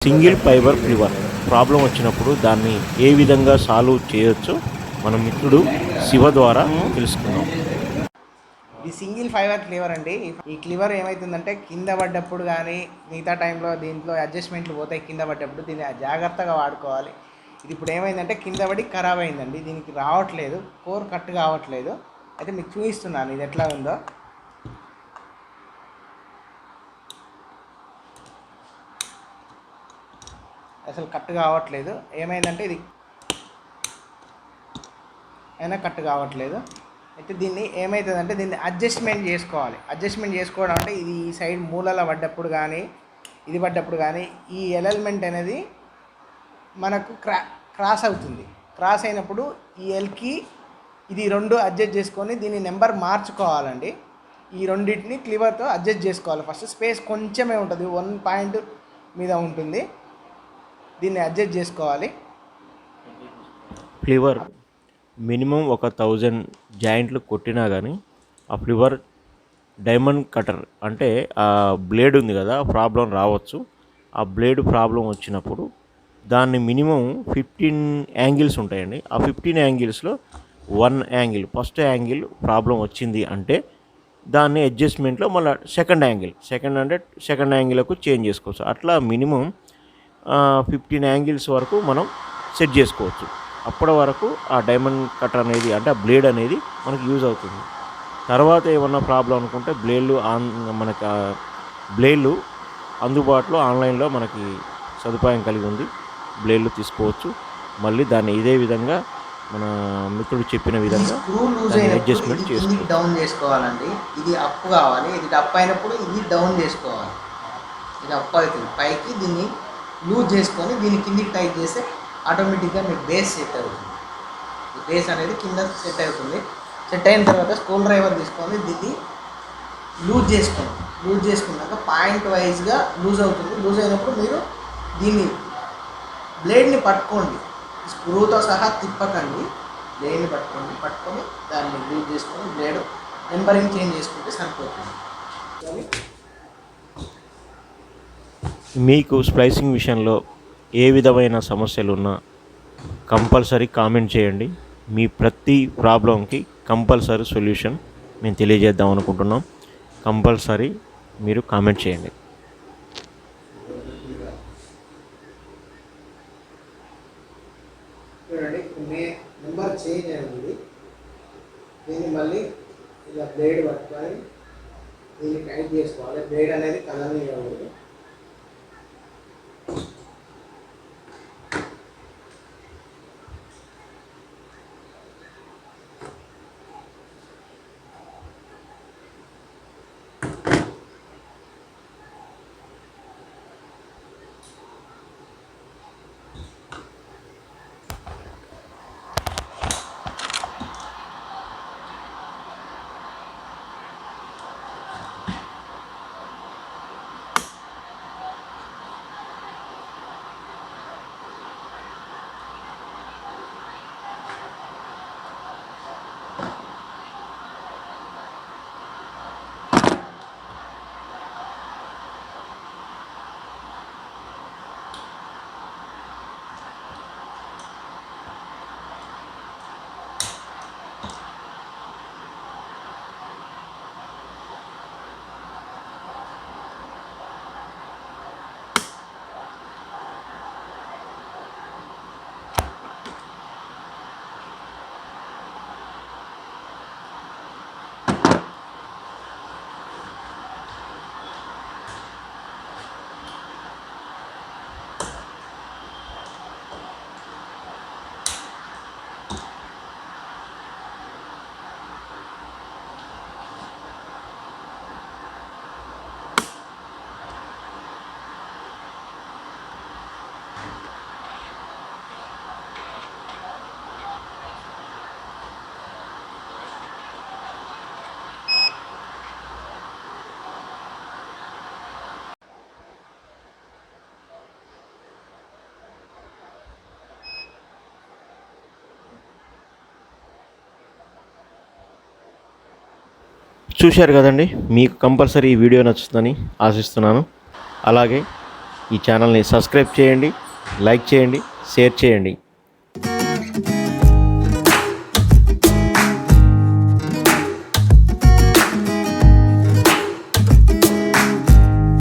Single fibre cleaver problem వచ్చినప్పుడు దాన్ని ఏ విధంగా సాల్వ్ చేయొచ్చో మన మిత్రుడు శివ ద్వారా తెలుసుకుందాం. ఇది సింగిల్ ఫైబర్ క్లీవర్ అండి. ఈ క్లీవర్ ఏమవుతుందంటే కింద పడ్డప్పుడు కానీ మిగతా టైంలో దీంట్లో అడ్జస్ట్మెంట్లు పోతాయి. కింద పడ్డప్పుడు దీన్ని జాగ్రత్తగా వాడుకోవాలి. ఇది ఇప్పుడు ఏమైందంటే కింద పడి ఖరాబ్ అయిందండి. దీనికి రావట్లేదు, కోర్ కట్ కావట్లేదు. అయితే మీకు చూపిస్తున్నాను ఇది ఎట్లా ఉందో. అసలు కట్ కావట్లేదు. ఏమైందంటే ఇది అయినా కట్ కావట్లేదు. అయితే దీన్ని ఏమవుతుందంటే దీన్ని అడ్జస్ట్మెంట్ చేసుకోవాలి. అడ్జస్ట్మెంట్ చేసుకోవడం అంటే ఇది ఈ సైడ్ మూలల పడ్డప్పుడు కానీ ఇది పడ్డప్పుడు కానీ ఈ ఎలెమెంట్ అనేది మనకు క్రాస్ అవుతుంది. క్రాస్ అయినప్పుడు ఈ ఎల్కి ఇది రెండు అడ్జస్ట్ చేసుకొని దీని నెంబర్ మార్చుకోవాలండి. ఈ రెండింటిని క్లీవర్తో అడ్జస్ట్ చేసుకోవాలి. ఫస్ట్ స్పేస్ కొంచెమే ఉంటుంది, 1 పాయింట్ మీద ఉంటుంది. దీన్ని అడ్జస్ట్ చేసుకోవాలి. ఫ్లివర్ మినిమం 1000 జాయింట్లు కొట్టినా కానీ ఆ ఫ్లివర్ డైమండ్ కటర్ అంటే ఆ బ్లేడ్ ఉంది కదా ప్రాబ్లం రావచ్చు. ఆ బ్లేడ్ ప్రాబ్లం వచ్చినప్పుడు దాన్ని మినిమం 15 యాంగిల్స్ ఉంటాయండి. ఆ 15 యాంగిల్స్లో 1 యాంగిల్ ఫస్ట్ యాంగిల్ ప్రాబ్లం వచ్చింది అంటే దాన్ని అడ్జస్ట్మెంట్లో మళ్ళీ సెకండ్ యాంగిల్కు చేంజ్ చేసుకోవచ్చు. అట్లా మినిమం 15 యాంగిల్స్ వరకు మనం సెట్ చేసుకోవచ్చు. అప్పటి వరకు ఆ డైమండ్ కటర్ అనేది అంటే ఆ బ్లేడ్ అనేది మనకు యూజ్ అవుతుంది. తర్వాత ఏమన్నా ప్రాబ్లం అనుకుంటే బ్లేడ్లు అందుబాటులో ఆన్లైన్లో మనకి సదుపాయం కలిగి ఉంది. బ్లేడ్లు తీసుకోవచ్చు. మళ్ళీ దాన్ని ఇదే విధంగా మన మిత్రుడు చెప్పిన విధంగా స్క్రూ లూజ్ అడ్జస్ట్మెంట్ చేసుకోవాలి. డౌన్ చేసుకోవాలండి. ఇది అప్ కావాలి, ఇది అప్ అయినప్పుడు ఇది డౌన్ చేసుకోవాలి. ఇది అప్ అవుతుంది పైకి, దీన్ని లూజ్ చేసుకొని దీన్ని కిందికి టైట్ చేస్తే ఆటోమేటిక్గా మీకు బేస్ సెట్ అవుతుంది. ఈ బేస్ అనేది కింద సెట్ అవుతుంది. సెట్ అయిన తర్వాత స్క్రూ డ్రైవర్ తీసుకొని దీన్ని లూజ్ చేసుకున్నాక పాయింట్ వైజ్గా లూజ్ అవుతుంది. లూజ్ అయినప్పుడు మీరు దీన్ని బ్లేడ్ని పట్టుకోండి, స్క్రూతో సహా తిప్పకండి. బ్లేడ్ని పట్టుకొని దాన్ని లూజ్ చేసుకొని బ్లేడ్ నెంబరింగ్ చేంజ్ చేసుకుంటే సరిపోతుంది. మీకు స్ప్లైసింగ్ విషయంలో ఏ విధమైన సమస్యలు ఉన్నా కంపల్సరీ కామెంట్ చేయండి. మీ ప్రతి ప్రాబ్లంకి కంపల్సరీ సొల్యూషన్ మేము తెలియజేద్దాం అనుకుంటున్నాం. కంపల్సరీ మీరు కామెంట్ చేయండి. చూడండి, నెంబర్ చేంజ్ అయింది. దీన్ని మళ్ళీ ఇలా బ్లేడ్ పట్టుకొని దీన్ని టైట్ చేసుకోవాలి. బ్లేడ్ అనేది కదలని ఇవ్వకూడదు. చూశారు కదండి, మీకు కంపల్సరీ ఈ వీడియో నచ్చుతుందని ఆశిస్తున్నాను. అలాగే ఈ ఛానల్ని సబ్స్క్రైబ్ చేయండి, లైక్ చేయండి, షేర్ చేయండి.